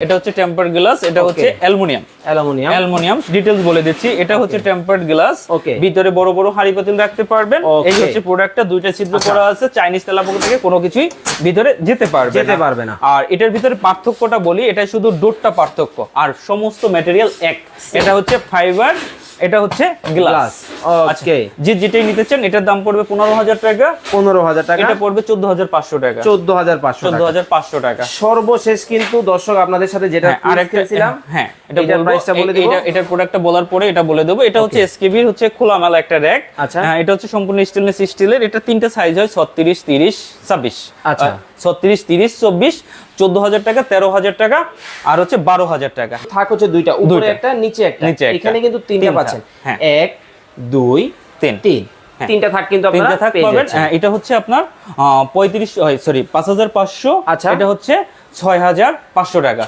এটা হচ্ছে temperate glass, এটা হচ্ছে অ্যালুমিনিয়াম ডিটেইলস বলে দিচ্ছি। এটা হচ্ছে টেম্পারড গ্লাস, ভিতরে বড় বড় হাঁড়ি পাতিল রাখতে পারবেন। এই হচ্ছে প্রোডাক্টটা, দুইটা ছিদ্র করা আছে, চাইনিজ তেলাপোকা থেকে কোনো কিছুই ভিতরে যেতে পারবে না। আর এটার ভিতরে পার্থক্যটা বলি, এটা শুধু ডোরটা পার্থক্য, আর সমস্ত ম্যাটেরিয়াল এক। এটা হচ্ছে ফাইবার, এটা হচ্ছে গ্লাস। ওকে, যেটাই নিতে চান এটার দাম পড়বে 15,000 টাকা। 15,000 টাকা। এটা পড়বে 14,500 টাকা। 14,500 টাকা। সর্বশেষ কিন্তু দর্শক আপনাদের সাথে যেটা আরেকটা ছিলাম, হ্যাঁ এটা প্রাইসটা বলে দেব। এটার প্রোডাক্টটা বলার পরে এটা বলে দেব। এটা হচ্ছে এসকেবির হচ্ছে খোলামেলা একটা র‍্যাক। এটা হচ্ছে সম্পূর্ণ স্টেনলেস স্টিলের। এটা তিনটা সাইজ হয়, 36, 30, 26। আচ্ছা, 36, 30, 24, 14,000 টাকা, 13,000 টাকা, আর হচ্ছে 12,000 টাকা। থাক হচ্ছে দুইটা, উপরে একটা নিচে একটা। এখানে কিন্তু তিনটা পাচ্ছেন, 1, 2, 3 তিনটা থাক কিন্তু আপনারা পেয়ে যাচ্ছেন। এটা হচ্ছে আপনার 5,500। এটা হচ্ছে 6,500 টাকা।